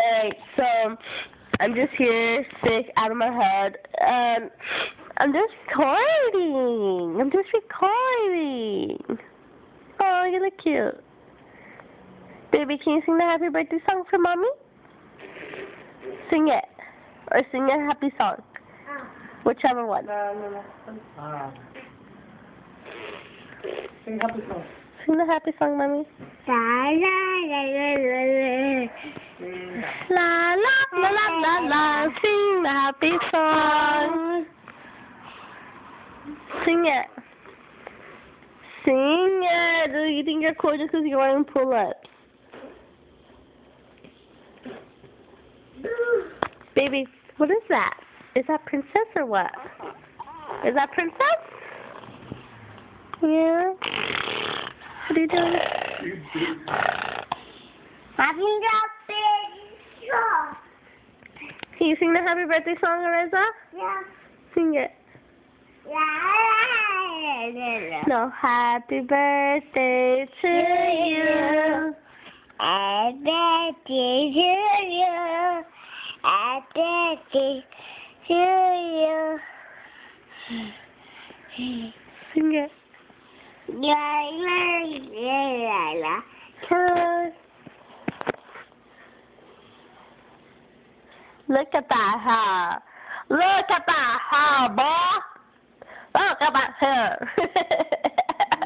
Alright, so I'm just here, sick, out of my head, and I'm just recording. Oh, you look cute. Baby, can you sing the happy birthday song for mommy? Sing it. Or sing a happy song. Whichever one. Sing happy song. Sing the happy song, mommy. La la la la la la. Sing the happy song. Sing it. Sing it. Do you think you're cool just because you're wearing pull-ups? Baby, what is that? Is that princess or what? Is that princess? Yeah. What are you doing? Happy birthday song. Can you sing the happy birthday song, Eliza? Yeah. Sing it. No. Happy birthday to you. Happy birthday to you. Happy birthday to you. Sing it. Look at that hair. Look at that hair, boy. Look at that hair.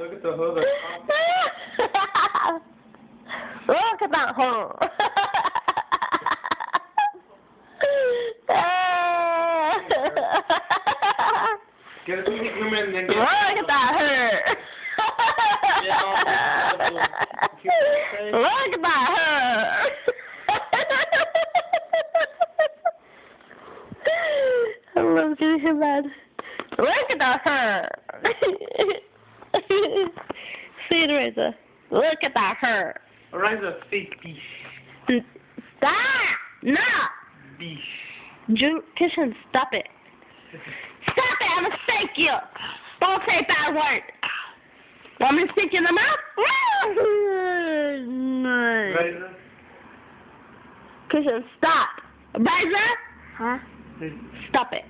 Look at the hood. Look at that hair. Get a picture of him and then get Look at that hair. Look at that hair. I love getting him mad. Look at that hair. Say it, Reza. Look at that hair. Reza, say bish. Stop! No! Bish. Kishan, stop it. Stop it! I'm gonna spank you! Don't say a bad word. Want me to stick you in the mouth? Reza? Kishan, stop. Reza? Huh? Stop it.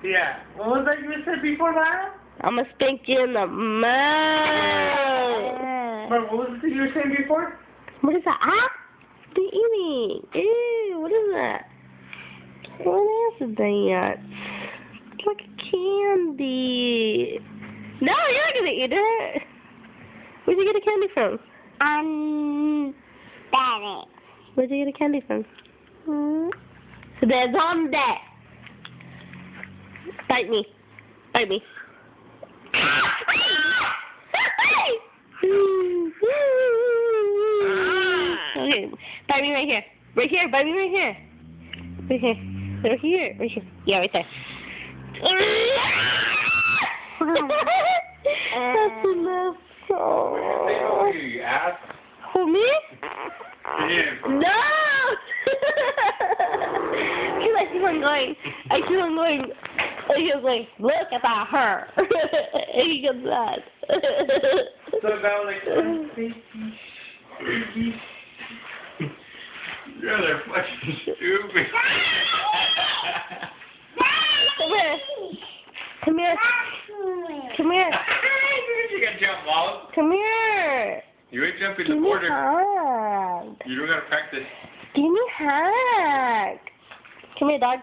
Yeah. What was that you said before, Lara? I'm gonna spank you in the mouth. What was it you were saying before? What is that? Ah? What are you eating? Ew, what is that? What is that? It's like a candy. No, you're not gonna eat it. Where'd you get a candy from? Daddy. Where'd you get a candy from? There's on that. Bite me. Bite me. Okay, bite me right here. Right here, bite me right here. Right here. Right here. Right here. Yeah, right there. That's enough. Oh. You ass. Who, me? Yeah. No! Because I keep on going. I keep on going. And he was like, look at that hair. And he gets mad. So now, like, you're they're fucking stupid. Come here. Come here. Come here. You gotta jump, Wallace. Come here. You ain't jumping Give the me a border. hug. You don't gotta practice. Give me a hug. Come here, dog.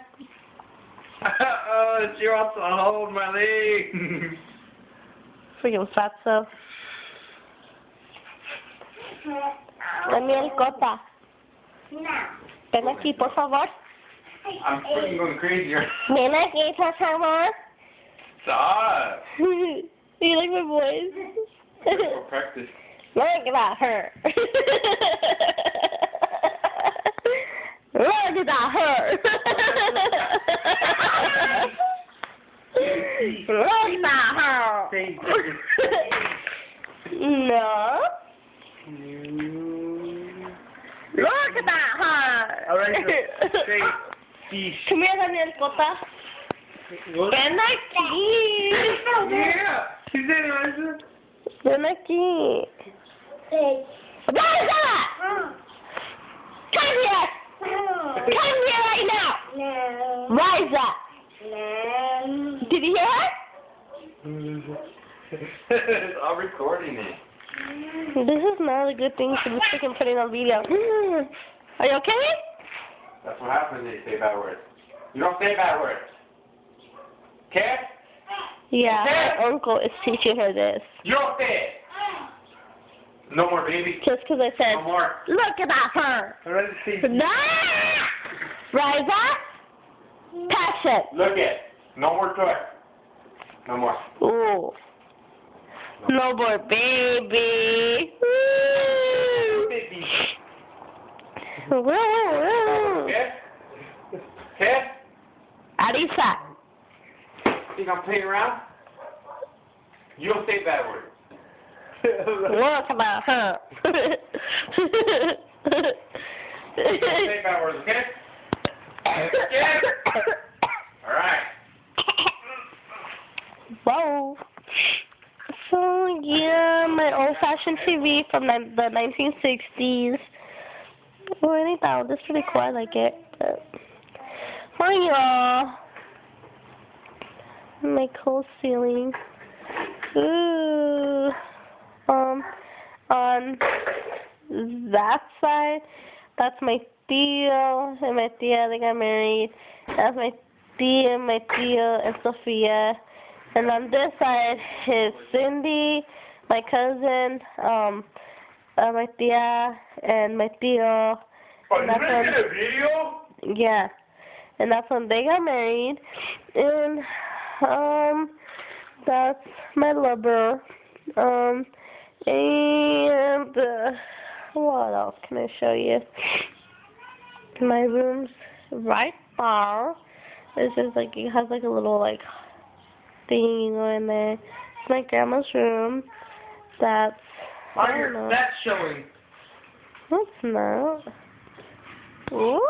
Oh, she wants to hold my leg. Freaking fatso. Dame el cota. Ven aquí, por favor. I'm freaking going crazy. Ven aquí, por favor. Stop. You like my voice? Go practice. Look at that hair. Look at that hair. Look at that hair. No. Look at that hair. Alright, say peace. Come here, Daniel Cota. Ven aquí. Yeah. She said it, Liza. Ven aquí. ¡Váyase! ¡Cállate! I'm recording it. This is not a good thing to be freaking putting on video. Are you okay? That's what happens when you say bad words. You don't say bad words. Okay? Yeah, her uncle is teaching her this. You don't say it. No more, baby. Just because I said, No more. look at her. I'm ready to see. Nah! Rise up. Passion. Look it. No more toy. No more. Ooh. No more baby. Woo. Baby. Woo, woo. Okay? Okay? Arisa. Think I'm playing around? You don't say bad words. Look about her. You don't say bad words, okay? Okay? Alright. Whoa. So, yeah, my old-fashioned TV from the 1960s. Really thought this is pretty cool. I like it. But, hi, y'all. My cool ceiling. Ooh. On that side, that's my Theo and my Tia. They got married. That's my Tia and Sophia. And on this side is Cindy, my cousin, my Tia and my Theo. Oh, you making a video? Yeah. And that's when they got married. And that's my lover. And what else can I show you? My room's right there. It's just like it has like a little like thing going there. It's my grandma's room. That's Why are your stats showing? It's not. Woo!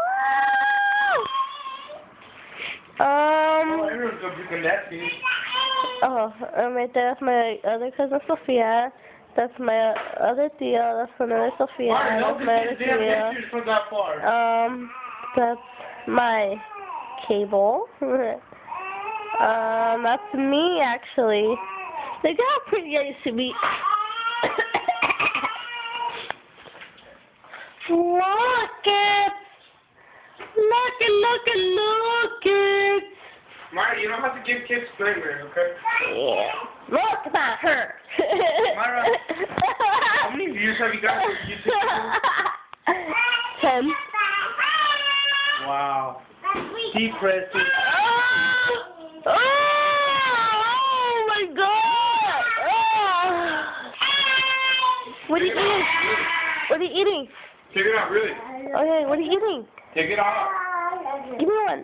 Everyone's gonna be connecting. Oh, right there, that's my other cousin Sophia. That's my other Tia. That's another Sophia. That's my other Tia. From that far. That's my cable. That's me actually. Look how pretty I used to be. Look it! Look it! Marty, you don't have to give kids nightmares, okay? Yeah. Look about her. Myra, how many views have you got on YouTube? 10. Wow. Depressing. Oh my God! Oh. What are you eating? What are you eating? Take it out, really. Okay, what are you eating? Take it off. Give me one.